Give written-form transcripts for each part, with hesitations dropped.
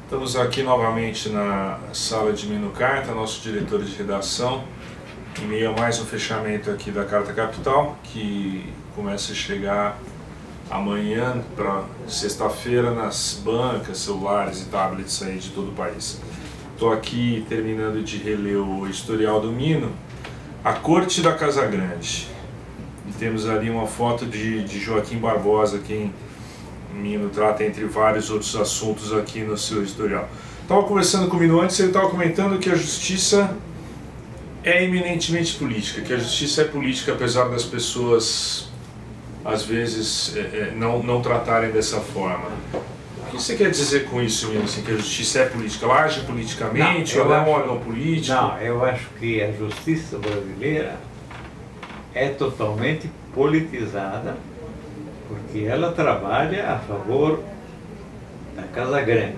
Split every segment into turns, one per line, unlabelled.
Estamos aqui novamente na sala de Mino Carta, nosso diretor de redação, em meio a mais um fechamento aqui da Carta Capital, que começa a chegar amanhã para sexta-feira nas bancas, celulares e tablets aí de todo o país. Estou aqui terminando de reler o historial do Mino, A Corte da Casa Grande. E temos ali uma foto de Joaquim Barbosa, quem Mino trata entre vários outros assuntos aqui no seu historial. Estava conversando com o Mino antes, ele estava comentando que a justiça é eminentemente política, que a justiça é política apesar das pessoas às vezes não tratarem dessa forma. O que você quer dizer com isso, Mino, assim, que a justiça é política? Ela age politicamente, ou ela é um órgão político?
Não, eu acho que a justiça brasileira é totalmente politizada, porque ela trabalha a favor da Casa Grande,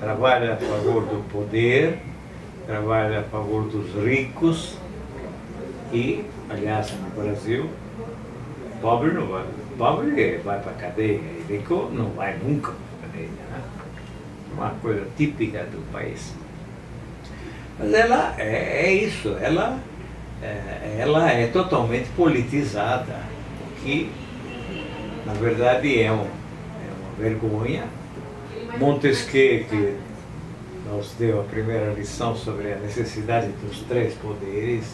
trabalha a favor do poder, trabalha a favor dos ricos e, aliás, no Brasil, pobre não vai, pobre vai para a cadeia e rico não vai nunca para a cadeia, né? Uma coisa típica do país. Mas ela é isso, ela é totalmente politizada, o que na verdade é uma vergonha. Montesquieu, que nos deu a primeira lição sobre a necessidade dos três poderes,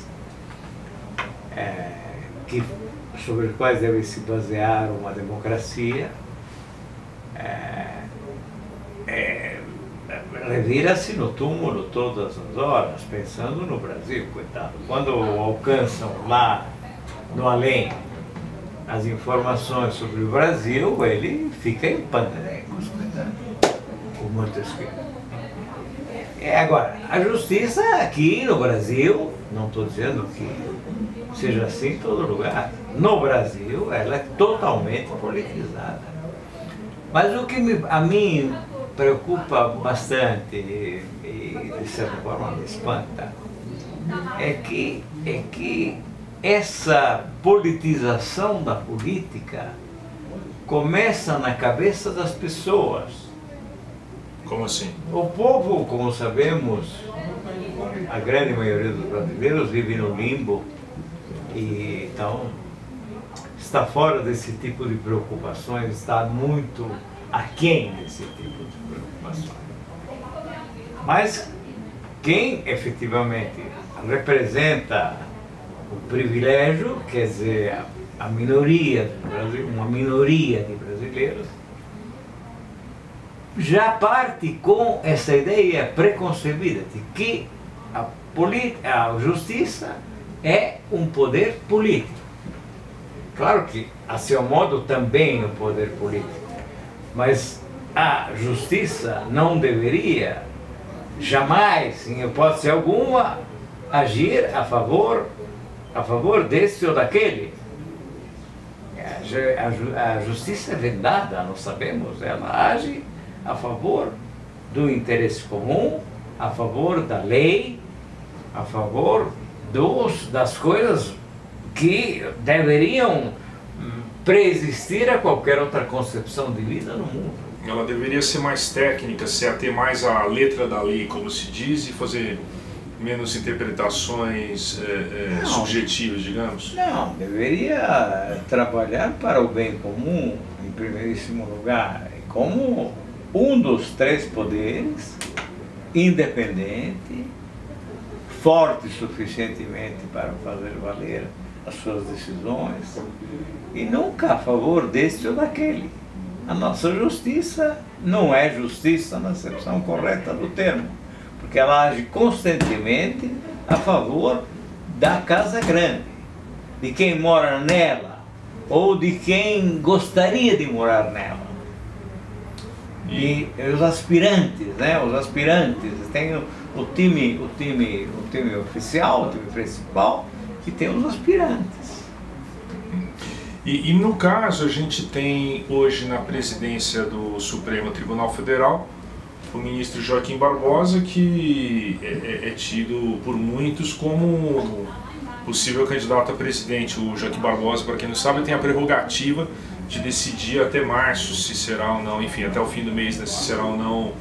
sobre os quais deve se basear uma democracia, revira-se no túmulo todas as horas, pensando no Brasil, coitado. Quando alcançam lá no além as informações sobre o Brasil, ele fica em pandanecos, coitado, o Montesquieu. Agora, a justiça aqui no Brasil, não estou dizendo que seja assim em todo lugar, no Brasil ela é totalmente politizada. Mas o que a mim preocupa bastante e de certa forma me espanta é que essa politização da política começa na cabeça das pessoas.
Como assim?
O povo, como sabemos, a grande maioria dos brasileiros vive no limbo e então está fora desse tipo de preocupações, está muito aquém desse tipo de preocupações. Mas quem efetivamente representa o privilégio, quer dizer, a minoria do Brasil, uma minoria de brasileiros, já parte com essa ideia preconcebida de que a justiça é um poder político. Claro que, a seu modo, também um poder político, mas a justiça não deveria jamais, em hipótese alguma, agir a favor desse ou daquele. A justiça é vendada, nós sabemos, ela age a favor do interesse comum, a favor da lei, a favor das coisas que deveriam preexistir a qualquer outra concepção de vida no mundo.
Ela deveria ser mais técnica, se ater mais à letra da lei, como se diz, e fazer menos interpretações subjetivas, digamos?
Não, deveria trabalhar para o bem comum, em primeiríssimo lugar, como um dos três poderes, independente, forte suficientemente para fazer valer as suas decisões, e nunca a favor deste ou daquele. A nossa justiça não é justiça na acepção correta do termo, porque ela age constantemente a favor da Casa Grande, de quem mora nela, ou de quem gostaria de morar nela. E os aspirantes, né? Os aspirantes, tem o time oficial, o time principal, e tem os aspirantes.
E no caso, a gente tem hoje na presidência do Supremo Tribunal Federal o ministro Joaquim Barbosa, que é tido por muitos como possível candidato a presidente. O Joaquim Barbosa, para quem não sabe, tem a prerrogativa de decidir até março se será ou não, enfim, até o fim do mês, né, se será ou não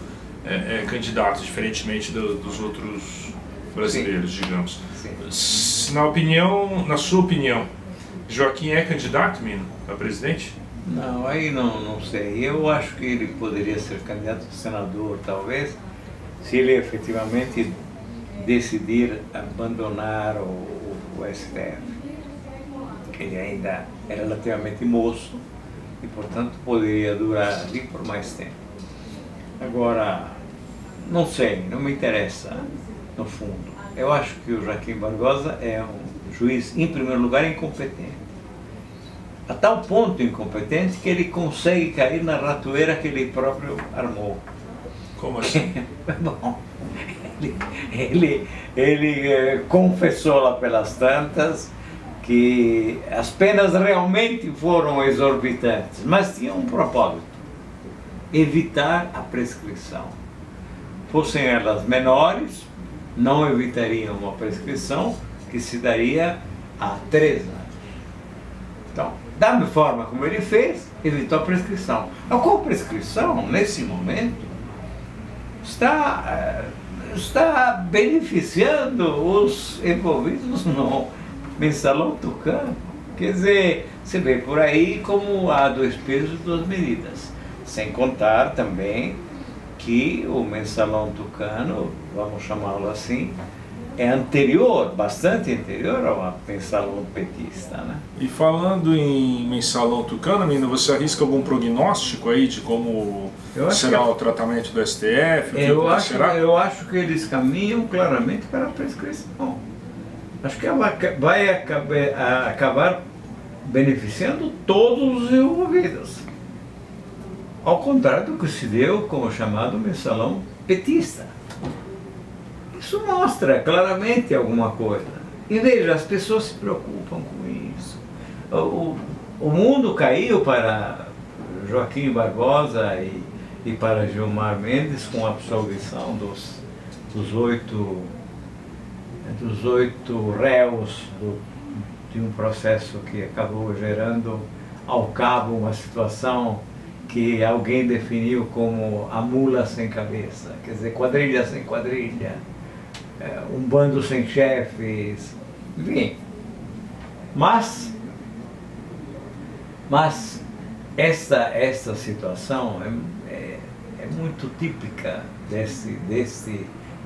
candidato, diferentemente dos outros brasileiros, sim, digamos.
Sim.
Na sua opinião, Joaquim é candidato, Mino, a presidente?
Não, aí não sei. Eu acho que ele poderia ser candidato a senador, talvez, se ele efetivamente decidir abandonar o STF. Ele ainda é relativamente moço e, portanto, poderia durar ali por mais tempo. Agora, não sei, não me interessa, no fundo. Eu acho que o Joaquim Barbosa é um juiz, em primeiro lugar, incompetente. A tal ponto incompetente que ele consegue cair na ratoeira que ele próprio armou.
Como assim?
Bom, ele confessou lá pelas tantas que as penas realmente foram exorbitantes, mas tinha um propósito: evitar a prescrição. Fossem elas menores, não evitariam uma prescrição que se daria a 3 anos. Então, da forma como ele fez, evitou a prescrição. A qual prescrição, nesse momento, está beneficiando os envolvidos no mensalão tucano. Quer dizer, você vê por aí como há 2 pesos e 2 medidas. Sem contar também que o mensalão tucano, vamos chamá-lo assim, é anterior, bastante anterior ao mensalão petista, né?
E falando em mensalão tucano, Mino, você arrisca algum prognóstico aí de como será o tratamento do STF?
Eu acho que eles caminham claramente para a prescrição. Acho que ela vai acabar beneficiando todos os envolvidos. Ao contrário do que se deu com o chamado mensalão petista. Isso mostra claramente alguma coisa. E veja, as pessoas se preocupam com isso. O mundo caiu para Joaquim Barbosa e para Gilmar Mendes com a absolvição dos 8 réus de um processo que acabou gerando ao cabo uma situação que alguém definiu como a mula sem cabeça, quer dizer, quadrilha sem quadrilha, um bando sem chefes, enfim. Mas esta situação é muito típica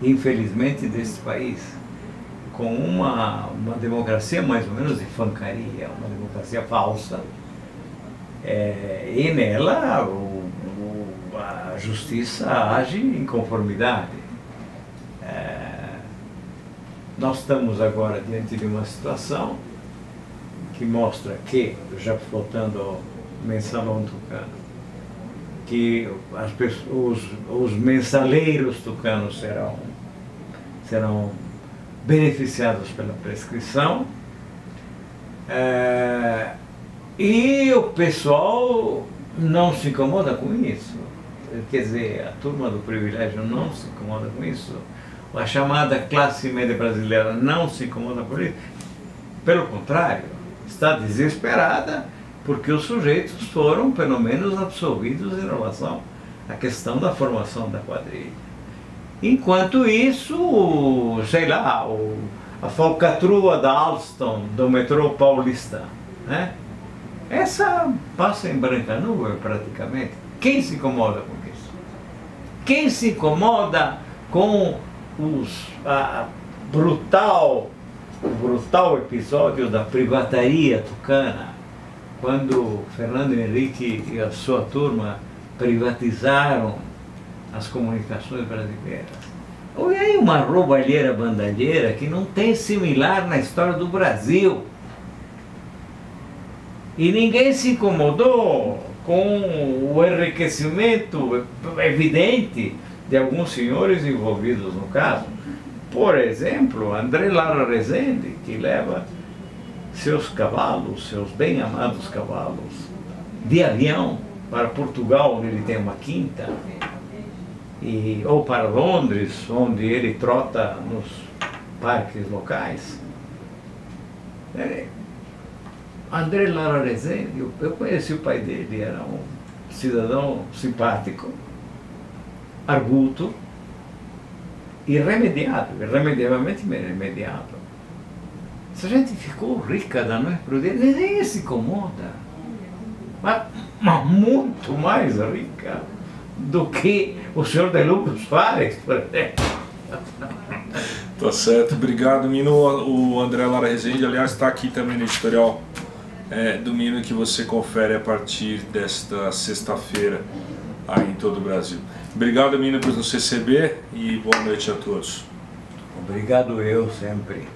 infelizmente, desse país, com uma democracia mais ou menos de fancaria, uma democracia falsa. E nela a justiça age em conformidade. Nós estamos agora diante de uma situação que mostra que, já voltando ao mensalão tucano, que os mensaleiros tucanos serão beneficiados pela prescrição. E o pessoal não se incomoda com isso. Quer dizer, a turma do privilégio não se incomoda com isso. A chamada classe média brasileira não se incomoda por isso. Pelo contrário, está desesperada porque os sujeitos foram, pelo menos, absolvidos em relação à questão da formação da quadrilha. Enquanto isso, sei lá, a falcatrua da Alstom, do metrô paulista, né? Essa passa em branca nuvem praticamente. Quem se incomoda com isso? Quem se incomoda com o brutal episódio da privataria tucana, quando Fernando Henrique e a sua turma privatizaram as comunicações brasileiras? Houve aí uma roubalheira bandalheira que não tem similar na história do Brasil. E ninguém se incomodou com o enriquecimento evidente de alguns senhores envolvidos no caso. Por exemplo, André Lara Rezende, que leva seus cavalos, seus bem amados cavalos, de avião para Portugal, onde ele tem uma quinta, ou para Londres, onde ele trota nos parques locais. André Lara Rezende, eu conheci o pai dele, era um cidadão simpático, arguto, irremediavelmente irremediável. Essa gente ficou rica da noite para o dia, ninguém se incomoda, mas muito mais rica do que o senhor de Lupus faz, por exemplo.
Tá certo, obrigado, Mino. O André Lara Rezende, aliás, está aqui também no editorial do Mino, que você confere a partir desta sexta-feira aí em todo o Brasil. Obrigado, Mino, por nos receber e boa noite a todos.
Obrigado eu sempre.